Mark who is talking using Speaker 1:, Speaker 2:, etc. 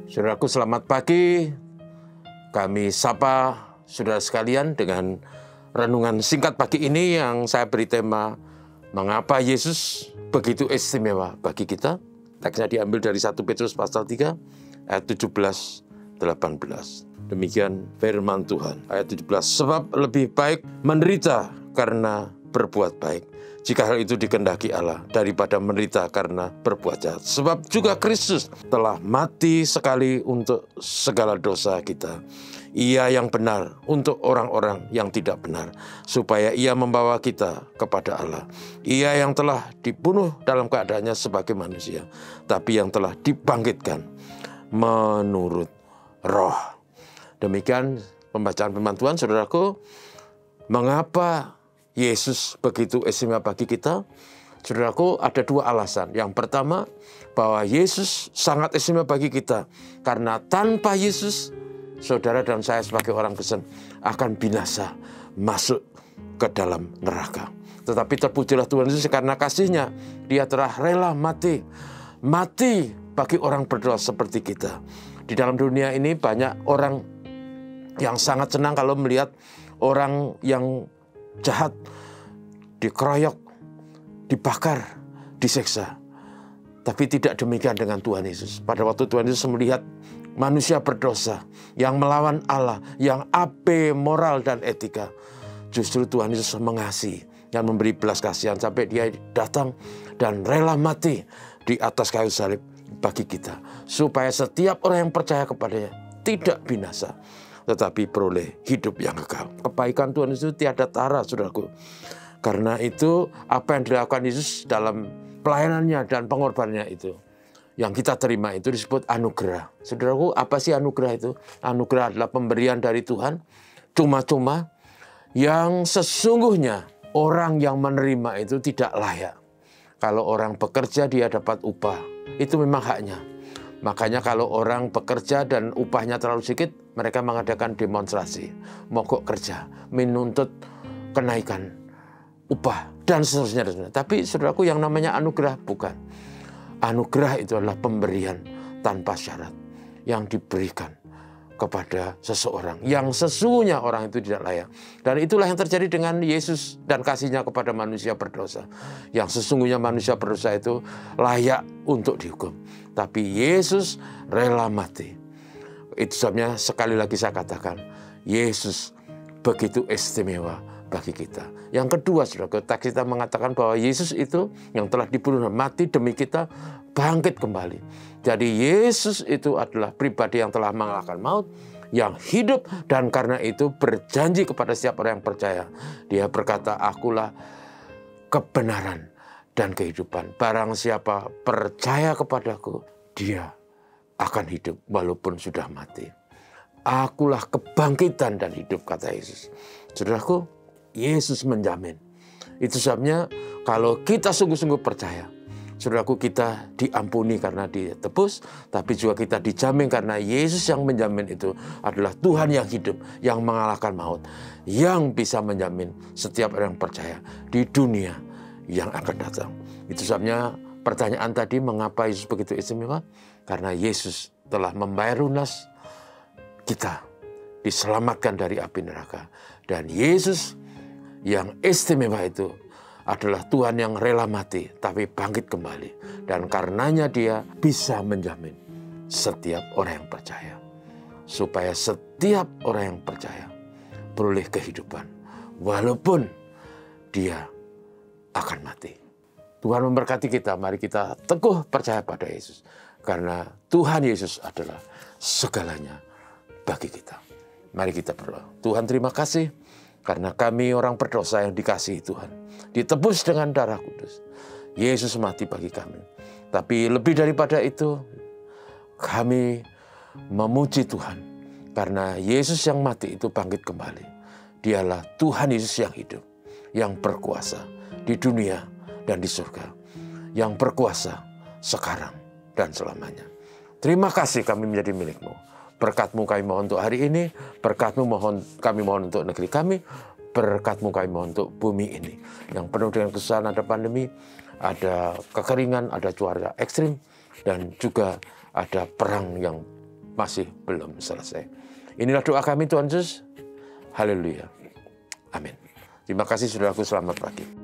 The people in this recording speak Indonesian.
Speaker 1: Saudaraku, selamat pagi. Kami sapa saudara sekalian dengan renungan singkat pagi ini yang saya beri tema Mengapa Yesus begitu istimewa bagi kita. Teksnya diambil dari 1 Petrus pasal 3 ayat 17-18. Demikian firman Tuhan. Ayat 17. Sebab lebih baik menderita karena berbuat baik, jika hal itu dikehendaki Allah, daripada menderita karena berbuat jahat. Sebab juga Kristus telah mati sekali untuk segala dosa kita. Ia yang benar untuk orang-orang yang tidak benar, supaya ia membawa kita kepada Allah. Ia yang telah dibunuh dalam keadaannya sebagai manusia, tapi yang telah dibangkitkan menurut roh. Demikian pembacaan firman Tuhan, saudaraku. Mengapa Yesus begitu istimewa bagi kita? Saudaraku, ada dua alasan. Yang pertama, bahwa Yesus sangat istimewa bagi kita. Karena tanpa Yesus, saudara dan saya sebagai orang Kristen akan binasa, masuk ke dalam neraka. Tetapi terpujilah Tuhan Yesus karena kasih-Nya. Dia telah rela mati. Mati bagi orang berdosa seperti kita. Di dalam dunia ini banyak orang yang sangat senang kalau melihat orang yang jahat dikeroyok, dibakar, disiksa. Tapi tidak demikian dengan Tuhan Yesus. Pada waktu Tuhan Yesus melihat manusia berdosa yang melawan Allah, yang moral dan etika, justru Tuhan Yesus mengasihi dan memberi belas kasihan sampai Dia datang dan rela mati di atas kayu salib bagi kita, supaya setiap orang yang percaya kepadanya tidak binasa, tetapi beroleh hidup yang kekal. Kebaikan Tuhan Yesus tiada tara, saudaraku. Karena itu apa yang dilakukan Yesus dalam pelayanannya dan pengorbanannya itu, yang kita terima itu disebut anugerah. Saudaraku, apa sih anugerah itu? Anugerah adalah pemberian dari Tuhan, cuma-cuma, yang sesungguhnya orang yang menerima itu tidak layak. Kalau orang bekerja dia dapat upah, itu memang haknya. Makanya kalau orang bekerja dan upahnya terlalu sedikit, mereka mengadakan demonstrasi, mogok kerja, menuntut kenaikan upah, dan seterusnya. Tapi saudaraku, yang namanya anugerah bukan. Anugerah itu adalah pemberian tanpa syarat yang diberikan kepada seseorang yang sesungguhnya orang itu tidak layak. Dan itulah yang terjadi dengan Yesus dan kasih-Nya kepada manusia berdosa. Yang sesungguhnya manusia berdosa itu layak untuk dihukum. Tapi Yesus rela mati. Itu sebabnya sekali lagi saya katakan, Yesus begitu istimewa bagi kita. Yang kedua, saudara, teks kita mengatakan bahwa Yesus itu yang telah dibunuh dan mati demi kita, bangkit kembali. Jadi Yesus itu adalah pribadi yang telah mengalahkan maut, yang hidup, dan karena itu berjanji kepada setiap orang yang percaya. Dia berkata, akulah kebenaran dan kehidupan. Barang siapa percaya kepadaku, dia akan hidup walaupun sudah mati. Akulah kebangkitan dan hidup, kata Yesus. Saudaraku, Yesus menjamin. Itu sebabnya kalau kita sungguh-sungguh percaya, saudaraku, kita diampuni karena ditebus, tapi juga kita dijamin karena Yesus yang menjamin itu adalah Tuhan yang hidup, yang mengalahkan maut, yang bisa menjamin setiap orang yang percaya di dunia yang akan datang. Itu sebabnya pertanyaan tadi, mengapa Yesus begitu istimewa? Karena Yesus telah membayar lunas kita, diselamatkan dari api neraka. Dan Yesus yang istimewa itu adalah Tuhan yang rela mati, tapi bangkit kembali. Dan karenanya Dia bisa menjamin setiap orang yang percaya. Supaya setiap orang yang percaya beroleh kehidupan, walaupun dia akan mati. Tuhan memberkati kita, mari kita teguh percaya pada Yesus. Karena Tuhan Yesus adalah segalanya bagi kita. Mari kita berdoa. Tuhan, terima kasih karena kami orang berdosa yang dikasihi Tuhan, ditebus dengan darah kudus. Yesus mati bagi kami. Tapi lebih daripada itu, kami memuji Tuhan karena Yesus yang mati itu bangkit kembali. Dialah Tuhan Yesus yang hidup, yang berkuasa di dunia dan di surga, yang berkuasa sekarang dan selamanya. Terima kasih kami menjadi milik-Mu. Berkat-Mu kami mohon untuk hari ini, berkat-Mu kami mohon untuk negeri kami, berkat-Mu kami mohon untuk bumi ini yang penuh dengan kesusahan. Ada pandemi, ada kekeringan, ada cuaca ekstrim, dan juga ada perang yang masih belum selesai. Inilah doa kami Tuhan Yesus. Haleluya. Amin. Terima kasih saudaraku, selamat pagi.